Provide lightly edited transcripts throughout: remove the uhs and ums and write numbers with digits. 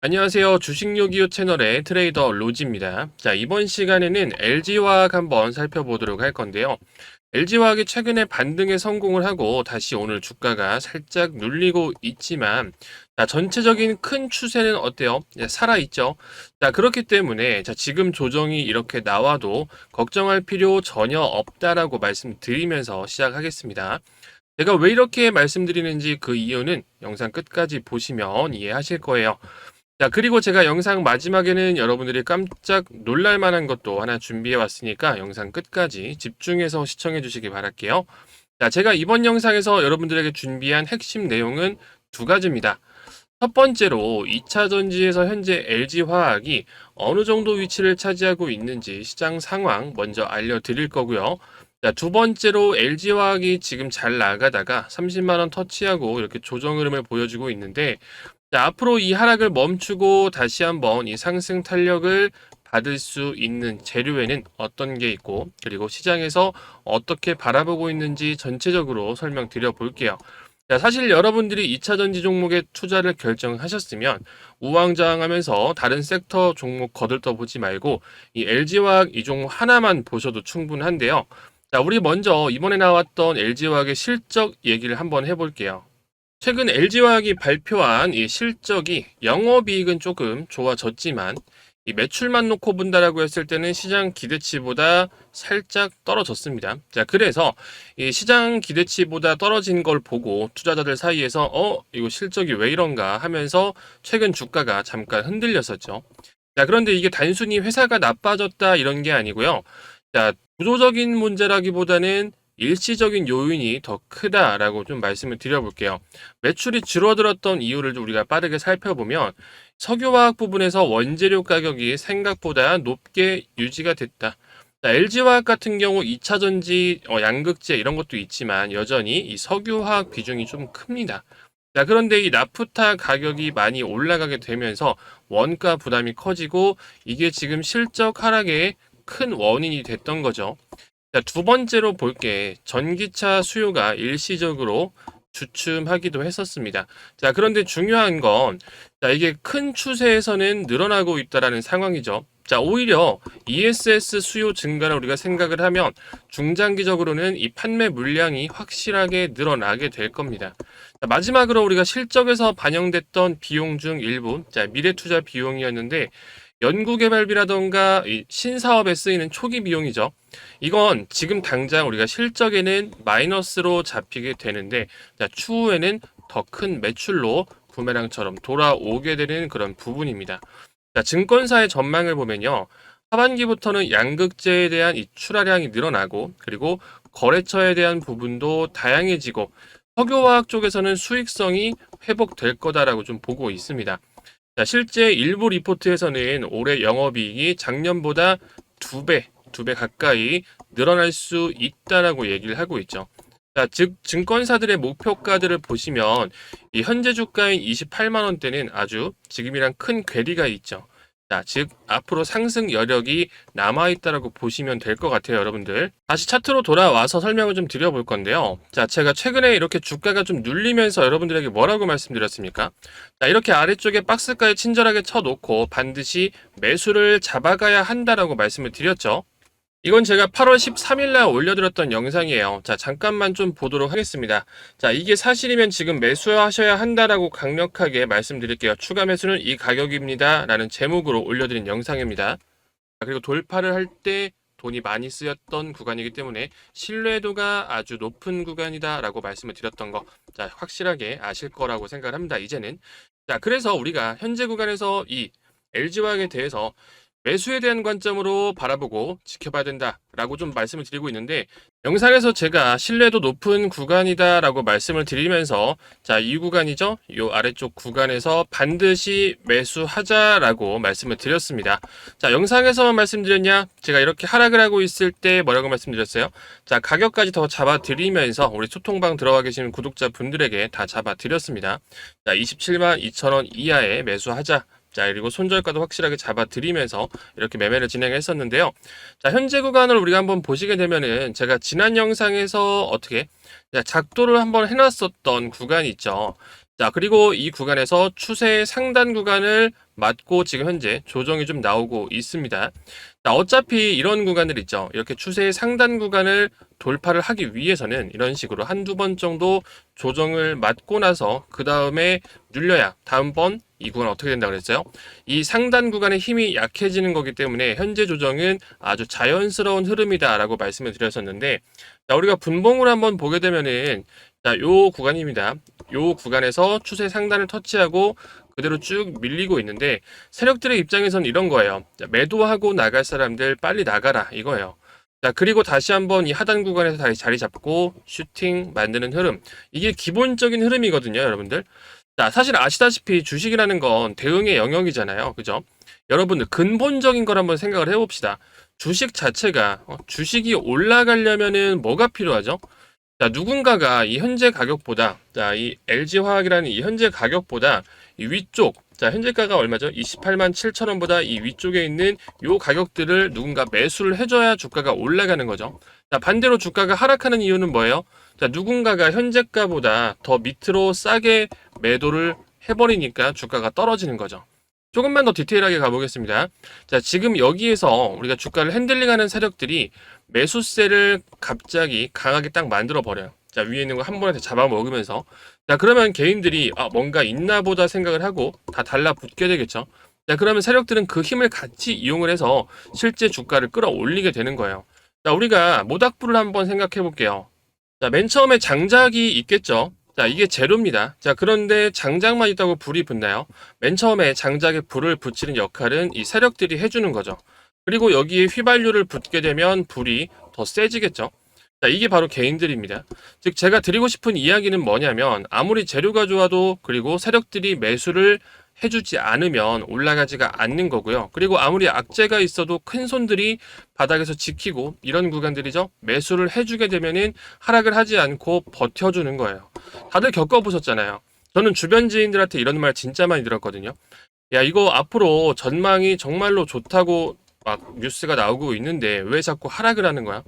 안녕하세요. 주식요기요 채널의 트레이더 로지입니다. 자, 이번 시간에는 LG화학 한번 살펴보도록 할 건데요. LG화학이 최근에 반등에 성공을 하고 다시 오늘 주가가 살짝 눌리고 있지만, 자, 전체적인 큰 추세는 어때요? 살아있죠? 자, 그렇기 때문에, 자, 지금 조정이 이렇게 나와도 걱정할 필요 전혀 없다라고 말씀드리면서 시작하겠습니다. 제가 왜 이렇게 말씀드리는지 그 이유는 영상 끝까지 보시면 이해하실 거예요. 자, 그리고 제가 영상 마지막에는 여러분들이 깜짝 놀랄 만한 것도 하나 준비해 왔으니까 영상 끝까지 집중해서 시청해 주시기 바랄게요. 자, 제가 이번 영상에서 여러분들에게 준비한 핵심 내용은 두 가지입니다. 첫 번째로 2차 전지에서 현재 LG화학이 어느 정도 위치를 차지하고 있는지 시장 상황 먼저 알려드릴 거고요. 자, 두 번째로 LG화학이 지금 잘 나가다가 30만 원 터치하고 이렇게 조정 흐름을 보여주고 있는데, 자, 앞으로 이 하락을 멈추고 다시 한번 이 상승 탄력을 받을 수 있는 재료에는 어떤 게 있고, 그리고 시장에서 어떻게 바라보고 있는지 전체적으로 설명드려 볼게요. 자, 사실 여러분들이 2차 전지 종목에 투자를 결정하셨으면 우왕좌왕하면서 다른 섹터 종목 거들떠 보지 말고 이 LG화학 이 종목 하나만 보셔도 충분한데요. 자, 우리 먼저 이번에 나왔던 LG화학의 실적 얘기를 한번 해볼게요. 최근 LG화학이 발표한 이 실적이 영업이익은 조금 좋아졌지만 이 매출만 놓고 본다라고 했을 때는 시장 기대치보다 살짝 떨어졌습니다. 자, 그래서 이 시장 기대치보다 떨어진 걸 보고 투자자들 사이에서 이거 실적이 왜 이런가 하면서 최근 주가가 잠깐 흔들렸었죠. 자, 그런데 이게 단순히 회사가 나빠졌다 이런 게 아니고요. 자, 구조적인 문제라기보다는 일시적인 요인이 더 크다라고 좀 말씀을 드려볼게요. 매출이 줄어들었던 이유를 좀 우리가 빠르게 살펴보면 석유화학 부분에서 원재료 가격이 생각보다 높게 유지가 됐다. LG화학 같은 경우 2차 전지, 양극재 이런 것도 있지만 여전히 이 석유화학 비중이 좀 큽니다. 자, 그런데 이 나프타 가격이 많이 올라가게 되면서 원가 부담이 커지고 이게 지금 실적 하락의 큰 원인이 됐던 거죠. 자, 두 번째로 볼 게 전기차 수요가 일시적으로 주춤하기도 했었습니다. 자, 그런데 중요한 건, 자, 이게 큰 추세에서는 늘어나고 있다라는 상황이죠. 자, 오히려 ESS 수요 증가를 우리가 생각을 하면 중장기적으로는 이 판매 물량이 확실하게 늘어나게 될 겁니다. 자, 마지막으로 우리가 실적에서 반영됐던 비용 중 일부, 자, 미래 투자 비용이었는데 연구개발비라던가 이 신사업에 쓰이는 초기 비용이죠. 이건 지금 당장 우리가 실적에는 마이너스로 잡히게 되는데, 자, 추후에는 더 큰 매출로 부메랑처럼 돌아오게 되는 그런 부분입니다. 자, 증권사의 전망을 보면요. 하반기부터는 양극재에 대한 이 출하량이 늘어나고, 그리고 거래처에 대한 부분도 다양해지고, 석유화학 쪽에서는 수익성이 회복될 거다라고 좀 보고 있습니다. 자, 실제 일부 리포트에서는 올해 영업이익이 작년보다 두 배 가까이 늘어날 수 있다라고 얘기를 하고 있죠. 자, 즉 증권사들의 목표가들을 보시면 이 현재 주가인 28만 원대는 아주 지금이랑 큰 괴리가 있죠. 자, 즉 앞으로 상승 여력이 남아 있다라고 보시면 될 것 같아요, 여러분들. 다시 차트로 돌아와서 설명을 좀 드려볼 건데요. 자, 제가 최근에 이렇게 주가가 좀 눌리면서 여러분들에게 뭐라고 말씀드렸습니까? 자, 이렇게 아래쪽에 박스가에 친절하게 쳐놓고 반드시 매수를 잡아가야 한다라고 말씀을 드렸죠. 이건 제가 8월 13일 날 올려드렸던 영상이에요. 자, 잠깐만 좀 보도록 하겠습니다. 자, 이게 사실이면 지금 매수하셔야 한다라고 강력하게 말씀드릴게요. 추가 매수는 이 가격입니다. 라는 제목으로 올려드린 영상입니다. 자, 그리고 돌파를 할 때 돈이 많이 쓰였던 구간이기 때문에 신뢰도가 아주 높은 구간이다라고 말씀을 드렸던 거. 자, 확실하게 아실 거라고 생각을 합니다. 이제는. 자, 그래서 우리가 현재 구간에서 이 LG화학에 대해서 매수에 대한 관점으로 바라보고 지켜봐야 된다라고 좀 말씀을 드리고 있는데, 영상에서 제가 신뢰도 높은 구간이다라고 말씀을 드리면서, 자, 이 구간이죠. 이 아래쪽 구간에서 반드시 매수하자라고 말씀을 드렸습니다. 자, 영상에서 말씀드렸냐? 제가 이렇게 하락을 하고 있을 때 뭐라고 말씀드렸어요? 자, 가격까지 더 잡아드리면서 우리 소통방 들어가 계시는 구독자분들에게 다 잡아드렸습니다. 자, 27만 2천 원 이하에 매수하자. 자, 그리고 손절가도 확실하게 잡아드리면서 이렇게 매매를 진행했었는데요. 자, 현재 구간을 우리가 한번 보시게 되면은 제가 지난 영상에서 어떻게 작도를 한번 해놨었던 구간이 있죠. 자, 그리고 이 구간에서 추세 상단 구간을 맞고 지금 현재 조정이 좀 나오고 있습니다. 자, 어차피 이런 구간들 있죠. 이렇게 추세 상단 구간을 돌파를 하기 위해서는 이런 식으로 한두 번 정도 조정을 맞고 나서 그 다음에 눌려야 다음번 이 구간 어떻게 된다고 그랬어요? 이 상단 구간의 힘이 약해지는 거기 때문에 현재 조정은 아주 자연스러운 흐름이다라고 말씀을 드렸었는데, 자, 우리가 분봉을 한번 보게 되면은 자, 요 구간입니다. 요 구간에서 추세 상단을 터치하고 그대로 쭉 밀리고 있는데, 세력들의 입장에서는 이런 거예요. 자, 매도하고 나갈 사람들 빨리 나가라 이거예요. 자, 그리고 다시 한번 이 하단 구간에서 다시 자리 잡고 슈팅 만드는 흐름. 이게 기본적인 흐름이거든요, 여러분들. 자, 사실 아시다시피 주식이라는 건 대응의 영역이잖아요. 그죠? 여러분들 근본적인 걸 한번 생각을 해봅시다. 주식 자체가 주식이 올라가려면은 뭐가 필요하죠? 자, 누군가가 이 현재 가격보다, 자, 이 LG화학이라는 이 현재 가격보다 이 위쪽, 자, 현재가가 얼마죠? 28만 7천 원보다 이 위쪽에 있는 요 가격들을 누군가 매수를 해줘야 주가가 올라가는 거죠. 자, 반대로 주가가 하락하는 이유는 뭐예요? 자, 누군가가 현재가보다 더 밑으로 싸게 매도를 해버리니까 주가가 떨어지는 거죠. 조금만 더 디테일하게 가보겠습니다. 자, 지금 여기에서 우리가 주가를 핸들링하는 세력들이 매수세를 갑자기 강하게 딱 만들어 버려요. 자, 위에 있는 거 한 번에 잡아먹으면서. 자, 그러면 개인들이 뭔가 있나 보다 생각을 하고 다 달라붙게 되겠죠. 자, 그러면 세력들은 그 힘을 같이 이용을 해서 실제 주가를 끌어올리게 되는 거예요. 자, 우리가 모닥불을 한번 생각해 볼게요. 자, 맨 처음에 장작이 있겠죠. 자, 이게 재료입니다. 자, 그런데 장작만 있다고 불이 붙나요? 맨 처음에 장작에 불을 붙이는 역할은 이 세력들이 해주는 거죠. 그리고 여기에 휘발유를 붓게 되면 불이 더 세지겠죠. 자, 이게 바로 개인들입니다. 즉, 제가 드리고 싶은 이야기는 뭐냐면, 아무리 재료가 좋아도, 그리고 세력들이 매수를 해주지 않으면 올라가지가 않는 거고요. 그리고 아무리 악재가 있어도 큰 손들이 바닥에서 지키고 이런 구간들이죠. 매수를 해주게 되면은 하락을 하지 않고 버텨주는 거예요. 다들 겪어보셨잖아요. 저는 주변 지인들한테 이런 말 진짜 많이 들었거든요. 야, 이거 앞으로 전망이 정말로 좋다고 막 뉴스가 나오고 있는데 왜 자꾸 하락을 하는 거야?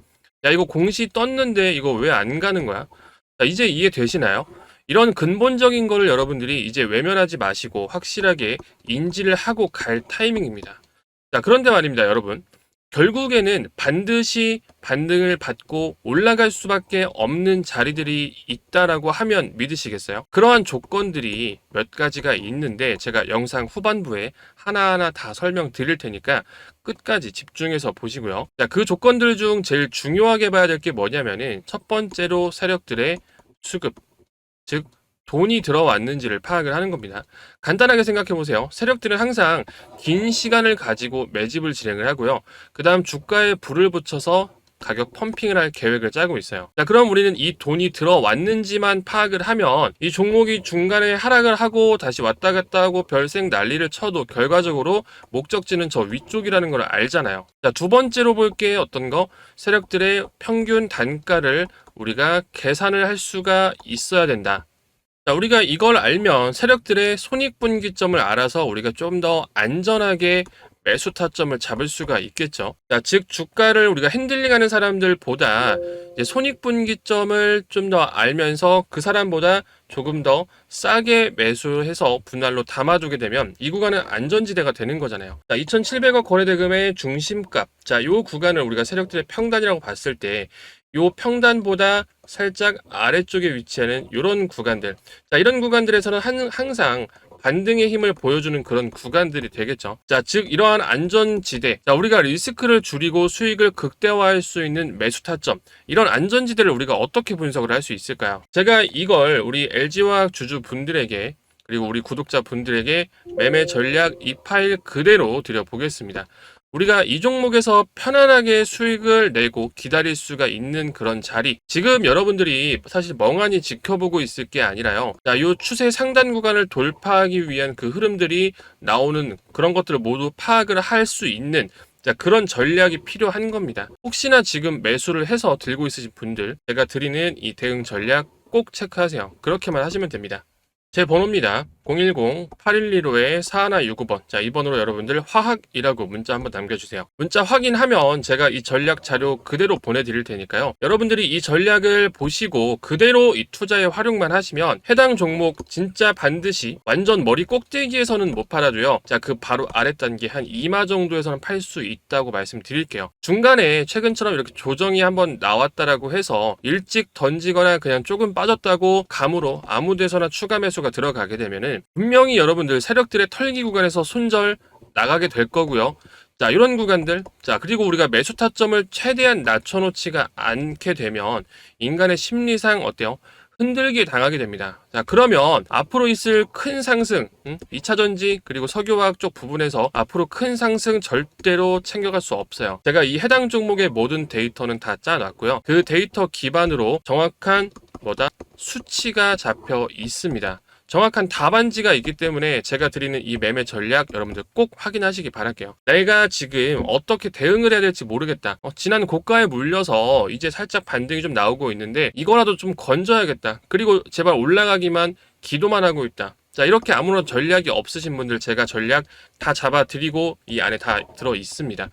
야, 이거 공시 떴는데 이거 왜 안 가는 거야? 자, 이제 이해되시나요? 이런 근본적인 거를 여러분들이 이제 외면하지 마시고 확실하게 인지를 하고 갈 타이밍입니다. 자, 그런데 말입니다, 여러분. 결국에는 반드시 반등을 받고 올라갈 수밖에 없는 자리들이 있다라고 하면 믿으시겠어요? 그러한 조건들이 몇 가지가 있는데 제가 영상 후반부에 하나하나 다 설명드릴 테니까 끝까지 집중해서 보시고요. 자, 그 조건들 중 제일 중요하게 봐야 될 게 뭐냐면은 첫 번째로 세력들의 수급, 즉 돈이 들어왔는지를 파악을 하는 겁니다. 간단하게 생각해 보세요. 세력들은 항상 긴 시간을 가지고 매집을 진행을 하고요. 그 다음 주가에 불을 붙여서 가격 펌핑을 할 계획을 짜고 있어요. 자, 그럼 우리는 이 돈이 들어왔는지만 파악을 하면 이 종목이 중간에 하락을 하고 다시 왔다 갔다 하고 별생 난리를 쳐도 결과적으로 목적지는 저 위쪽이라는 걸 알잖아요. 자, 두 번째로 볼 게 어떤 거? 세력들의 평균 단가를 우리가 계산을 할 수가 있어야 된다. 자, 우리가 이걸 알면 세력들의 손익분기점을 알아서 우리가 좀 더 안전하게 매수 타점을 잡을 수가 있겠죠. 자, 즉 주가를 우리가 핸들링하는 사람들보다 이제 손익분기점을 좀 더 알면서 그 사람보다 조금 더 싸게 매수해서 분할로 담아두게 되면 이 구간은 안전지대가 되는 거잖아요. 자, 2,700억 거래대금의 중심값. 자, 요 구간을 우리가 세력들의 평단이라고 봤을 때 요 평단보다 살짝 아래쪽에 위치하는 이런 구간들. 자, 이런 구간들에서는 항상 반등의 힘을 보여주는 그런 구간들이 되겠죠. 자, 즉 이러한 안전지대. 자, 우리가 리스크를 줄이고 수익을 극대화할 수 있는 매수 타점. 이런 안전지대를 우리가 어떻게 분석을 할 수 있을까요? 제가 이걸 우리 LG화학 주주분들에게 그리고 우리 구독자분들에게 매매 전략 이 파일 그대로 드려보겠습니다. 우리가 이 종목에서 편안하게 수익을 내고 기다릴 수가 있는 그런 자리. 지금 여러분들이 사실 멍하니 지켜보고 있을 게 아니라요. 자, 요 추세 상단 구간을 돌파하기 위한 그 흐름들이 나오는 그런 것들을 모두 파악을 할 수 있는 자, 그런 전략이 필요한 겁니다. 혹시나 지금 매수를 해서 들고 있으신 분들, 제가 드리는 이 대응 전략 꼭 체크하세요. 그렇게만 하시면 됩니다. 제 번호입니다. 010-8115-4165번. 자, 이번으로 여러분들 화학이라고 문자 한번 남겨주세요. 문자 확인하면 제가 이 전략 자료 그대로 보내드릴 테니까요. 여러분들이 이 전략을 보시고 그대로 이 투자에 활용만 하시면 해당 종목 진짜 반드시 완전 머리 꼭대기에서는 못 팔아도요. 자, 그 바로 아래 단계 한 2마 정도에서는 팔 수 있다고 말씀드릴게요. 중간에 최근처럼 이렇게 조정이 한번 나왔다라고 해서 일찍 던지거나 그냥 조금 빠졌다고 감으로 아무 데서나 추가 매수가 들어가게 되면은 분명히 여러분들 세력들의 털기 구간에서 손절 나가게 될 거고요. 자, 이런 구간들. 자, 그리고 우리가 매수 타점을 최대한 낮춰놓지가 않게 되면 인간의 심리상 어때요? 흔들기 당하게 됩니다. 자, 그러면 앞으로 있을 큰 상승, 2차전지 그리고 석유화학 쪽 부분에서 앞으로 큰 상승 절대로 챙겨갈 수 없어요. 제가 이 해당 종목의 모든 데이터는 다 짜놨고요. 그 데이터 기반으로 정확한 수치가 잡혀 있습니다. 정확한 답안지가 있기 때문에 제가 드리는 이 매매 전략 여러분들 꼭 확인하시기 바랄게요. 내가 지금 어떻게 대응을 해야 될지 모르겠다. 지난 고가에 물려서 이제 살짝 반등이 좀 나오고 있는데 이거라도 좀 건져야겠다. 그리고 제발 올라가기만 기도만 하고 있다. 자, 이렇게 아무런 전략이 없으신 분들 제가 전략 다 잡아드리고 이 안에 다 들어 있습니다.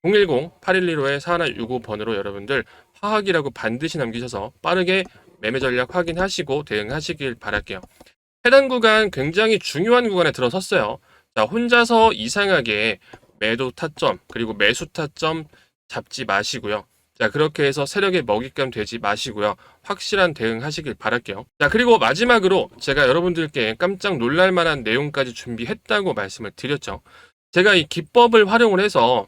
010-8115-4165번으로 여러분들 화학이라고 반드시 남기셔서 빠르게 매매 전략 확인하시고 대응하시길 바랄게요. 해당 구간 굉장히 중요한 구간에 들어섰어요. 자, 혼자서 이상하게 매도 타점 그리고 매수 타점 잡지 마시고요. 자, 그렇게 해서 세력에 먹잇감 되지 마시고요. 확실한 대응하시길 바랄게요. 자, 그리고 마지막으로 제가 여러분들께 깜짝 놀랄 만한 내용까지 준비했다고 말씀을 드렸죠. 제가 이 기법을 활용을 해서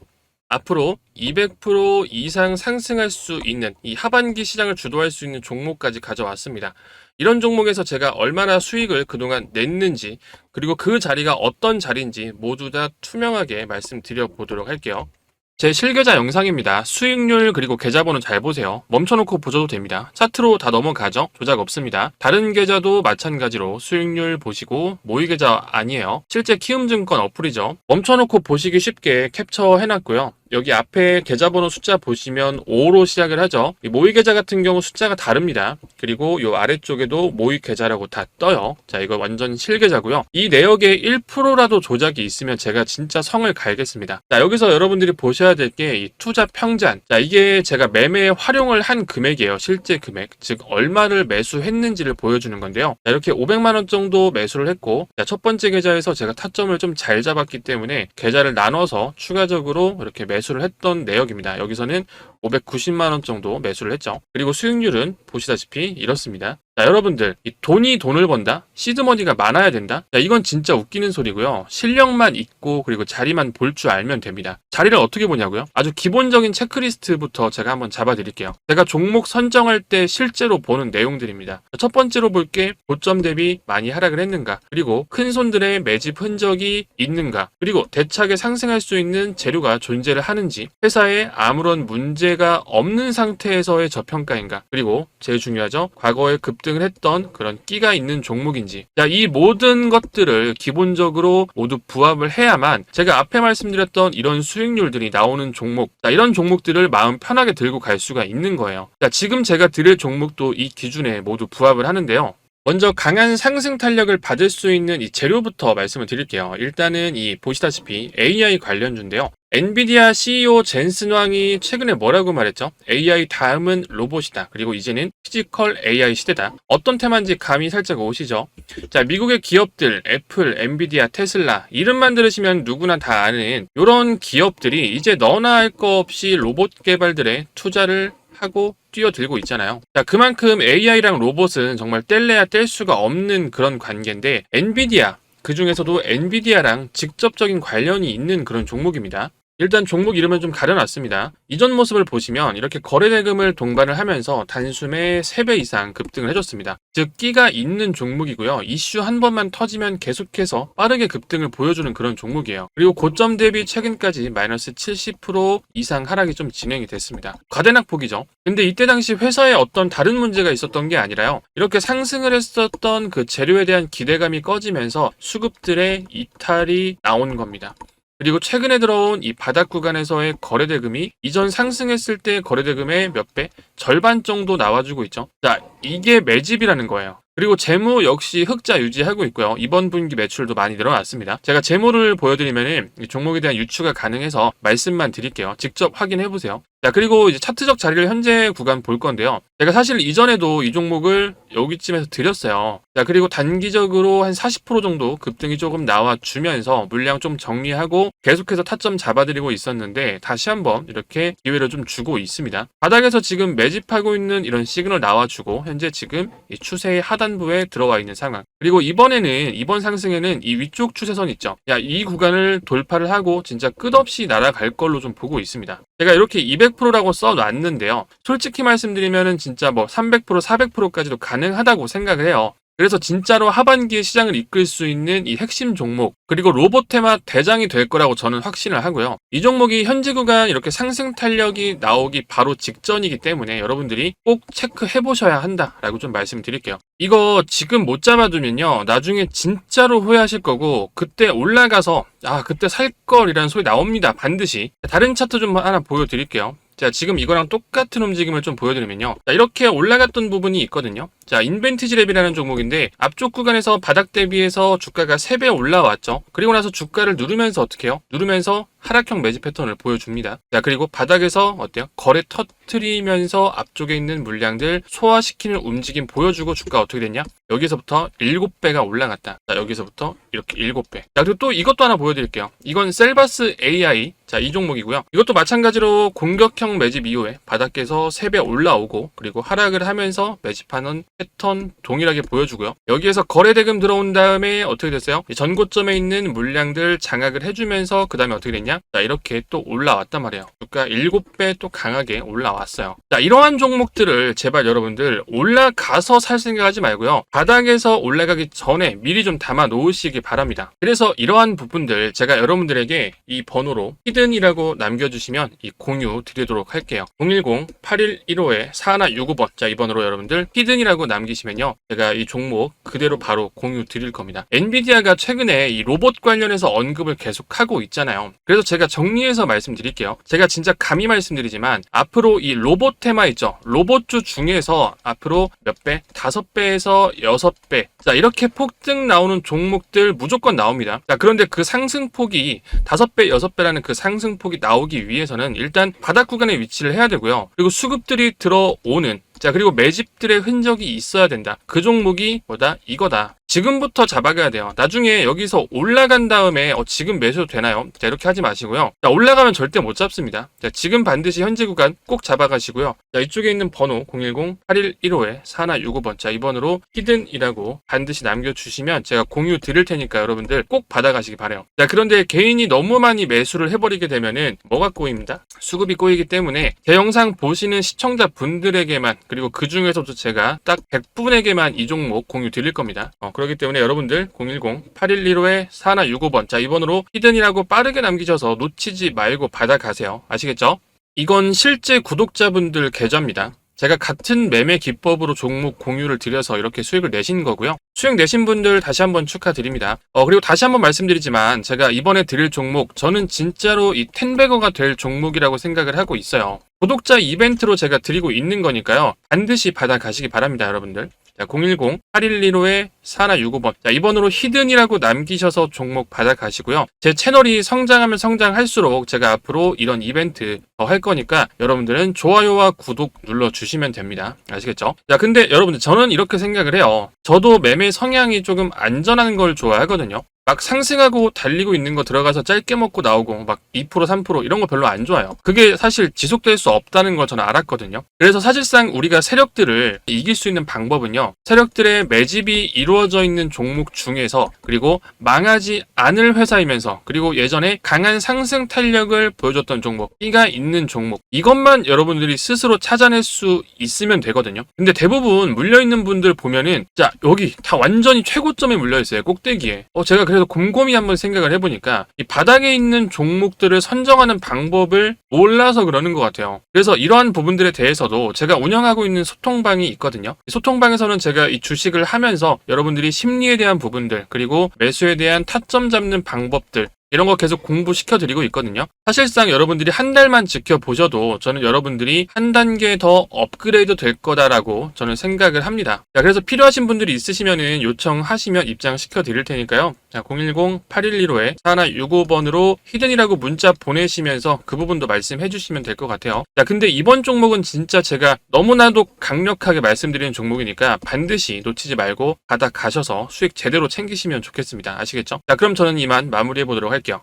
앞으로 200% 이상 상승할 수 있는 이 하반기 시장을 주도할 수 있는 종목까지 가져왔습니다. 이런 종목에서 제가 얼마나 수익을 그동안 냈는지 그리고 그 자리가 어떤 자리인지 모두 다 투명하게 말씀드려 보도록 할게요. 제 실계좌 영상입니다. 수익률 그리고 계좌번호 잘 보세요. 멈춰놓고 보셔도 됩니다. 차트로 다 넘어가죠? 조작 없습니다. 다른 계좌도 마찬가지로 수익률 보시고 모의계좌 아니에요. 실제 키움증권 어플이죠. 멈춰놓고 보시기 쉽게 캡처 해놨고요. 여기 앞에 계좌번호 숫자 보시면 5로 시작을 하죠. 이 모의계좌 같은 경우 숫자가 다릅니다. 그리고 이 아래쪽에도 모의계좌라고 다 떠요. 자, 이거 완전 실계좌고요. 이 내역에 1%라도 조작이 있으면 제가 진짜 성을 갈겠습니다. 자, 여기서 여러분들이 보셔야 될 게 이 투자 평잔. 자, 이게 제가 매매에 활용을 한 금액이에요. 실제 금액. 즉 얼마를 매수했는지를 보여주는 건데요. 자, 이렇게 500만 원 정도 매수를 했고, 자, 첫 번째 계좌에서 제가 타점을 좀 잘 잡았기 때문에 계좌를 나눠서 추가적으로 이렇게 매수를 했던 내역입니다. 여기서는 590만 원 정도 매수를 했죠. 그리고 수익률은 보시다시피 이렇습니다. 자, 여러분들 이 돈이 돈을 번다? 시드머니가 많아야 된다? 자, 이건 진짜 웃기는 소리고요. 실력만 있고 그리고 자리만 볼 줄 알면 됩니다. 자리를 어떻게 보냐고요? 아주 기본적인 체크리스트부터 제가 한번 잡아드릴게요. 제가 종목 선정할 때 실제로 보는 내용들입니다. 첫 번째로 볼 게 고점 대비 많이 하락을 했는가, 그리고 큰 손들의 매집 흔적이 있는가, 그리고 대차게 상승할 수 있는 재료가 존재를 하는지, 회사에 아무런 문제가 없는 상태에서의 저평가인가, 그리고 제일 중요하죠. 과거에 급등을 했던 그런 끼가 있는 종목인지. 자, 이 모든 것들을 기본적으로 모두 부합을 해야만 제가 앞에 말씀드렸던 이런 수익률들이 나오는 종목, 자, 이런 종목들을 마음 편하게 들고 갈 수가 있는 거예요. 자, 지금 제가 드릴 종목도 이 기준에 모두 부합을 하는데요. 먼저 강한 상승 탄력을 받을 수 있는 이 재료부터 말씀을 드릴게요. 일단은 이 보시다시피 AI 관련주인데요. 엔비디아 CEO 젠슨 왕이 최근에 뭐라고 말했죠? AI 다음은 로봇이다. 그리고 이제는 피지컬 AI 시대다. 어떤 테마인지 감이 살짝 오시죠? 자, 미국의 기업들, 애플, 엔비디아, 테슬라 이름만 들으시면 누구나 다 아는 이런 기업들이 이제 너나 할 거 없이 로봇 개발들에 투자를 하고 뛰어들고 있잖아요. 자, 그만큼 AI랑 로봇은 정말 뗄래야 뗄 수가 없는 그런 관계인데 엔비디아, 그 중에서도 엔비디아랑 직접적인 관련이 있는 그런 종목입니다. 일단 종목 이름은 좀 가려놨습니다. 이전 모습을 보시면 이렇게 거래대금을 동반을 하면서 단숨에 3배 이상 급등을 해줬습니다. 즉 끼가 있는 종목이고요. 이슈 한 번만 터지면 계속해서 빠르게 급등을 보여주는 그런 종목이에요. 그리고 고점 대비 최근까지 마이너스 70% 이상 하락이 좀 진행이 됐습니다. 과대낙폭이죠. 근데 이때 당시 회사에 어떤 다른 문제가 있었던 게 아니라요. 이렇게 상승을 했었던 그 재료에 대한 기대감이 꺼지면서 수급들의 이탈이 나온 겁니다. 그리고 최근에 들어온 이 바닥 구간에서의 거래대금이 이전 상승했을 때 거래대금의 몇 배? 절반 정도 나와주고 있죠. 자, 이게 매집이라는 거예요. 그리고 재무 역시 흑자 유지하고 있고요. 이번 분기 매출도 많이 늘어났습니다. 제가 재무를 보여드리면은 이 종목에 대한 유추가 가능해서 말씀만 드릴게요. 직접 확인해보세요. 자, 그리고 이제 차트적 자리를 현재 구간 볼 건데요. 제가 사실 이전에도 이 종목을 여기쯤에서 드렸어요. 자, 그리고 단기적으로 한 40% 정도 급등이 조금 나와주면서 물량 좀 정리하고 계속해서 타점 잡아드리고 있었는데 다시 한번 이렇게 기회를 좀 주고 있습니다. 바닥에서 지금 매집하고 있는 이런 시그널 나와주고 현재 지금 이 추세의 하단부에 들어와 있는 상황. 그리고 이번 상승에는 이 위쪽 추세선 있죠. 야, 이 구간을 돌파를 하고 진짜 끝없이 날아갈 걸로 좀 보고 있습니다. 제가 이렇게 200%라고 써놨는데요. 솔직히 말씀드리면은 진짜 뭐 300%, 400%까지도 가능하다고 생각을 해요. 그래서 진짜로 하반기에 시장을 이끌 수 있는 이 핵심 종목, 그리고 로봇 테마 대장이 될 거라고 저는 확신을 하고요. 이 종목이 현재 구간 이렇게 상승 탄력이 나오기 바로 직전이기 때문에 여러분들이 꼭 체크해 보셔야 한다라고 좀 말씀드릴게요. 이거 지금 못 잡아두면요, 나중에 진짜로 후회하실 거고, 그때 올라가서 그때 살 걸이라는 소리 나옵니다. 반드시. 다른 차트 좀 하나 보여드릴게요. 자, 지금 이거랑 똑같은 움직임을 좀 보여드리면요. 자, 이렇게 올라갔던 부분이 있거든요. 자, 인벤티지랩이라는 종목인데 앞쪽 구간에서 바닥 대비해서 주가가 3배 올라왔죠. 그리고 나서 주가를 누르면서 어떻게 해요? 누르면서 하락형 매집 패턴을 보여줍니다. 자, 그리고 바닥에서 어때요? 거래 터트리면서 앞쪽에 있는 물량들 소화시키는 움직임 보여주고 주가 어떻게 됐냐? 여기서부터 7배가 올라갔다. 자, 여기서부터 이렇게 7배. 자, 그리고 또 이것도 하나 보여드릴게요. 이건 셀바스 AI. 자, 이 종목이고요. 이것도 마찬가지로 공격형 매집 이후에 바닥에서 3배 올라오고 그리고 하락을 하면서 매집하는 패턴 동일하게 보여주고요. 여기에서 거래대금 들어온 다음에 어떻게 됐어요? 전고점에 있는 물량들 장악을 해주면서 그 다음에 어떻게 됐냐? 자, 이렇게 또 올라왔단 말이에요. 주가 7배 또 강하게 올라왔어요. 자, 이러한 종목들을 제발 여러분들 올라가서 살 생각하지 말고요. 바닥에서 올라가기 전에 미리 좀 담아 놓으시기 바랍니다. 그래서 이러한 부분들 제가 여러분들에게 이 번호로 히든이라고 남겨주시면 이 공유 드리도록 할게요. 010-8115-4169번. 자, 이 번호로 여러분들 히든이라고 남기시면요, 제가 이 종목 그대로 바로 공유 드릴 겁니다. 엔비디아가 최근에 이 로봇 관련해서 언급을 계속하고 있잖아요. 그래서 제가 정리해서 말씀드릴게요. 제가 진짜 감히 말씀드리지만 앞으로 이 로봇 테마 있죠. 로봇주 중에서 앞으로 몇 배? 5배에서 6배. 자, 이렇게 폭등 나오는 종목들 무조건 나옵니다. 자, 그런데 그 상승폭이 5배, 6배라는 그 상승폭이 나오기 위해서는 일단 바닥 구간에 위치를 해야 되고요. 그리고 수급들이 들어오는, 자, 그리고 매집들의 흔적이 있어야 된다. 그 종목이 뭐다? 이거다. 지금부터 잡아가야 돼요. 나중에 여기서 올라간 다음에 지금 매수도 되나요? 자, 이렇게 하지 마시고요. 자, 올라가면 절대 못 잡습니다. 자, 지금 반드시 현재 구간 꼭 잡아가시고요. 자, 이쪽에 있는 번호 010-8115-4169번. 자, 이 번호로 히든이라고 반드시 남겨주시면 제가 공유 드릴 테니까 여러분들 꼭 받아가시기 바라요. 자, 그런데 개인이 너무 많이 매수를 해버리게 되면은 뭐가 꼬입니다? 수급이 꼬이기 때문에 제 영상 보시는 시청자 분들에게만, 그리고 그 중에서도 제가 딱 100분에게만 이 종목 공유 드릴 겁니다. 그렇기 때문에 여러분들 010-8115-4165번. 자, 이번으로 히든이라고 빠르게 남기셔서 놓치지 말고 받아가세요. 아시겠죠? 이건 실제 구독자분들 계좌입니다. 제가 같은 매매 기법으로 종목 공유를 드려서 이렇게 수익을 내신 거고요. 수익 내신 분들 다시 한번 축하드립니다. 그리고 다시 한번 말씀드리지만 제가 이번에 드릴 종목, 저는 진짜로 이 텐베거가 될 종목이라고 생각을 하고 있어요. 구독자 이벤트로 제가 드리고 있는 거니까요. 반드시 받아가시기 바랍니다, 여러분들. 자, 010-8115-4165번. 자, 이 번호로 히든이라고 남기셔서 종목 받아가시고요. 제 채널이 성장하면 성장할수록 제가 앞으로 이런 이벤트 더 할 거니까 여러분들은 좋아요와 구독 눌러주시면 됩니다. 아시겠죠? 자, 근데 여러분들 저는 이렇게 생각을 해요. 저도 매매 성향이 조금 안전한 걸 좋아하거든요. 막 상승하고 달리고 있는 거 들어가서 짧게 먹고 나오고 막 2%, 3% 이런 거 별로 안 좋아요. 그게 사실 지속될 수 없다는 걸 저는 알았거든요. 그래서 사실상 우리가 세력들을 이길 수 있는 방법은요, 세력들의 매집이 이루어져 있는 종목 중에서, 그리고 망하지 않을 회사이면서, 그리고 예전에 강한 상승 탄력을 보여줬던 종목, 끼가 있는 종목, 이것만 여러분들이 스스로 찾아낼 수 있으면 되거든요. 근데 대부분 물려있는 분들 보면은 자, 여기 다 완전히 최고점에 물려있어요. 꼭대기에. 제가 그래서 곰곰이 한번 생각을 해보니까 이 바닥에 있는 종목들을 선정하는 방법을 몰라서 그러는 것 같아요. 그래서 이러한 부분들에 대해서도 제가 운영하고 있는 소통방이 있거든요. 이 소통방에서는 제가 이 주식을 하면서 여러분들이 심리에 대한 부분들, 그리고 매수에 대한 타점 잡는 방법들, 이런 거 계속 공부시켜 드리고 있거든요. 사실상 여러분들이 한 달만 지켜보셔도 저는 여러분들이 한 단계 더 업그레이드 될 거다라고 저는 생각을 합니다. 자, 그래서 필요하신 분들이 있으시면은 요청하시면 입장시켜 드릴 테니까요. 자, 010-8115-4165번으로 히든이라고 문자 보내시면서 그 부분도 말씀해 주시면 될 것 같아요. 자, 근데 이번 종목은 진짜 제가 너무나도 강력하게 말씀드리는 종목이니까 반드시 놓치지 말고 바닥 가셔서 수익 제대로 챙기시면 좋겠습니다. 아시겠죠? 자, 그럼 저는 이만 마무리해 보도록 할게요.